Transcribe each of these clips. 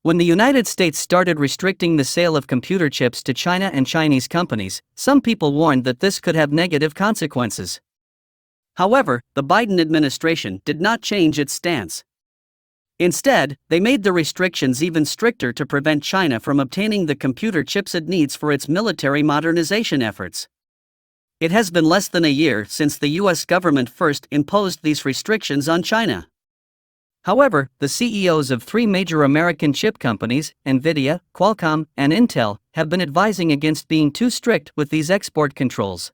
When the United States started restricting the sale of computer chips to China and Chinese companies, some people warned that this could have negative consequences. However, the Biden administration did not change its stance. Instead, they made the restrictions even stricter to prevent China from obtaining the computer chips it needs for its military modernization efforts. It has been less than a year since the U.S. government first imposed these restrictions on China. However, the CEOs of three major American chip companies, Nvidia, Qualcomm, and Intel, have been advising against being too strict with these export controls.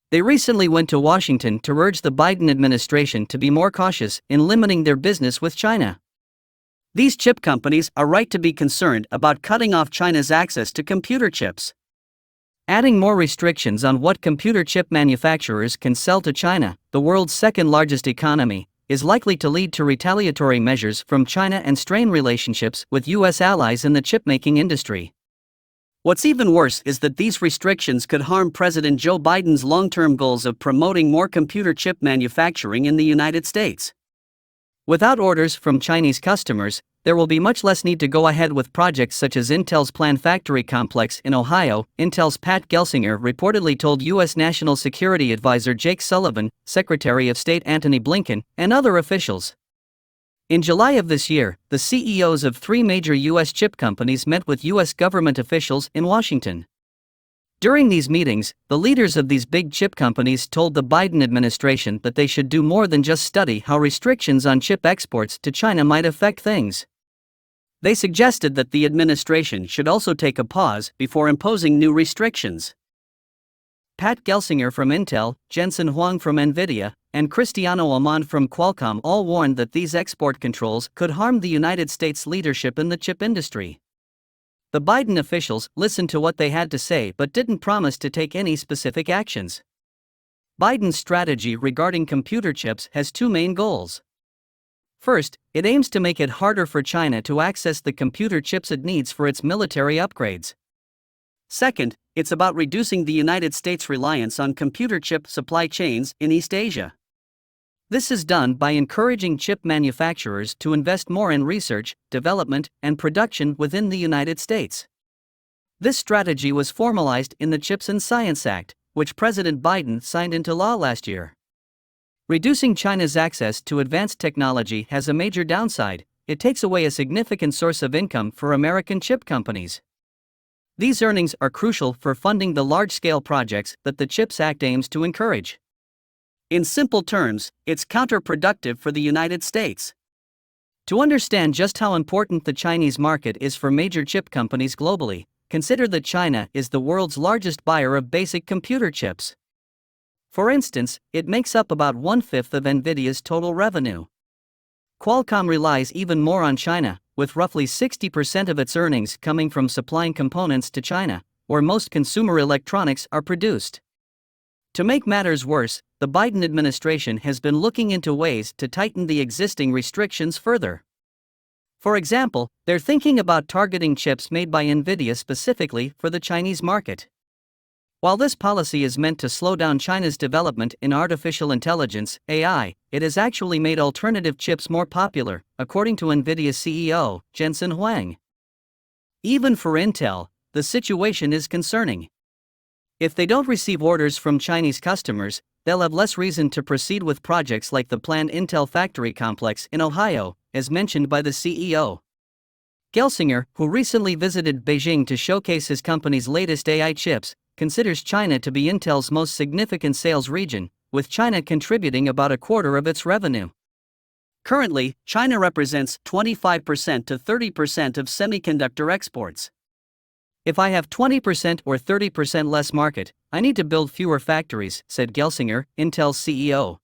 They recently went to Washington to urge the Biden administration to be more cautious in limiting their business with China. These chip companies are right to be concerned about cutting off China's access to computer chips. Adding more restrictions on what computer chip manufacturers can sell to China, the world's second largest economy, is likely to lead to retaliatory measures from China and strain relationships with U.S. allies in the chip-making industry. What's even worse is that these restrictions could harm President Joe Biden's long-term goals of promoting more computer chip manufacturing in the United States. Without orders from Chinese customers, there will be much less need to go ahead with projects such as Intel's planned factory complex in Ohio, Intel's Pat Gelsinger reportedly told U.S. National Security Advisor Jake Sullivan, Secretary of State Antony Blinken, and other officials. In July of this year, the CEOs of three major U.S. chip companies met with U.S. government officials in Washington. During these meetings, the leaders of these big chip companies told the Biden administration that they should do more than just study how restrictions on chip exports to China might affect things. They suggested that the administration should also take a pause before imposing new restrictions. Pat Gelsinger from Intel, Jensen Huang from Nvidia, and Cristiano Amon from Qualcomm all warned that these export controls could harm the United States' leadership in the chip industry. The Biden officials listened to what they had to say but didn't promise to take any specific actions. Biden's strategy regarding computer chips has two main goals. First, it aims to make it harder for China to access the computer chips it needs for its military upgrades. Second, it's about reducing the United States' reliance on computer chip supply chains in East Asia. This is done by encouraging chip manufacturers to invest more in research, development, and production within the United States. This strategy was formalized in the CHIPS and Science Act, which President Biden signed into law last year. Reducing China's access to advanced technology has a major downside: it takes away a significant source of income for American chip companies. These earnings are crucial for funding the large-scale projects that the CHIPS Act aims to encourage. In simple terms, it's counterproductive for the United States. To understand just how important the Chinese market is for major chip companies globally, consider that China is the world's largest buyer of basic computer chips. For instance, it makes up about 1/5 of Nvidia's total revenue. Qualcomm relies even more on China, with roughly 60% of its earnings coming from supplying components to China, where most consumer electronics are produced. To make matters worse, the Biden administration has been looking into ways to tighten the existing restrictions further. For example, they're thinking about targeting chips made by Nvidia specifically for the Chinese market. While this policy is meant to slow down China's development in artificial intelligence, AI, it has actually made alternative chips more popular, according to Nvidia's CEO, Jensen Huang. Even for Intel, the situation is concerning. If they don't receive orders from Chinese customers, they'll have less reason to proceed with projects like the planned Intel factory complex in Ohio, as mentioned by the CEO. Gelsinger, who recently visited Beijing to showcase his company's latest AI chips, considers China to be Intel's most significant sales region, with China contributing about a quarter of its revenue. Currently, China represents 25% to 30% of semiconductor exports. If I have 20% or 30% less market, I need to build fewer factories, said Gelsinger, Intel's CEO.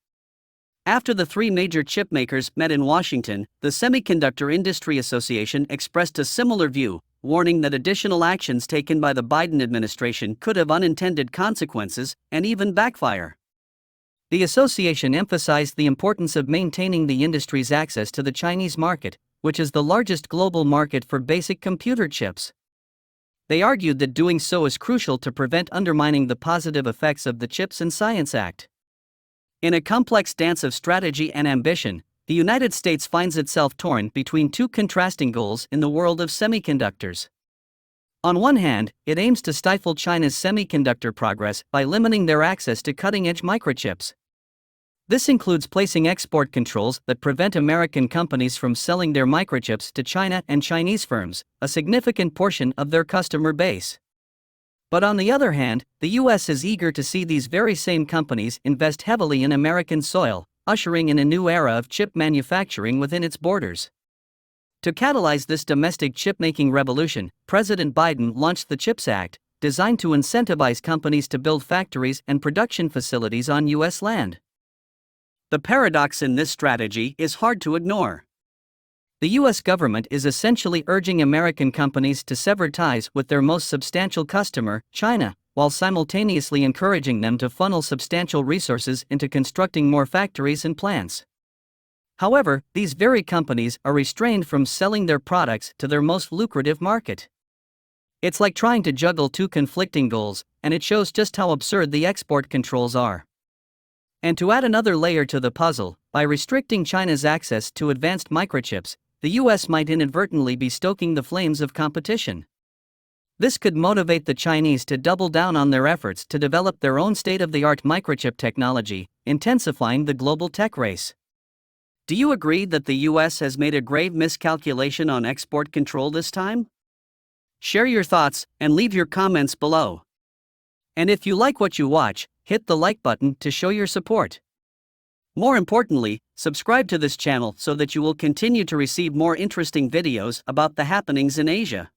After the three major chip makers met in Washington, the Semiconductor Industry Association expressed a similar view, warning that additional actions taken by the Biden administration could have unintended consequences and even backfire. The association emphasized the importance of maintaining the industry's access to the Chinese market, which is the largest global market for basic computer chips. They argued that doing so is crucial to prevent undermining the positive effects of the CHIPS and Science Act. In a complex dance of strategy and ambition, the United States finds itself torn between two contrasting goals in the world of semiconductors. On one hand, it aims to stifle China's semiconductor progress by limiting their access to cutting-edge microchips. This includes placing export controls that prevent American companies from selling their microchips to China and Chinese firms, a significant portion of their customer base. But on the other hand, the U.S. is eager to see these very same companies invest heavily in American soil, ushering in a new era of chip manufacturing within its borders. To catalyze this domestic chip-making revolution, President Biden launched the CHIPS Act, designed to incentivize companies to build factories and production facilities on U.S. land. The paradox in this strategy is hard to ignore. The U.S. government is essentially urging American companies to sever ties with their most substantial customer, China, while simultaneously encouraging them to funnel substantial resources into constructing more factories and plants. However, these very companies are restrained from selling their products to their most lucrative market. It's like trying to juggle two conflicting goals, and it shows just how absurd the export controls are. And to add another layer to the puzzle, by restricting China's access to advanced microchips, the U.S. might inadvertently be stoking the flames of competition. This could motivate the Chinese to double down on their efforts to develop their own state-of-the-art microchip technology, intensifying the global tech race. Do you agree that the U.S. has made a grave miscalculation on export control this time? Share your thoughts and leave your comments below. And if you like what you watch, hit the like button to show your support. More importantly, subscribe to this channel so that you will continue to receive more interesting videos about the happenings in Asia.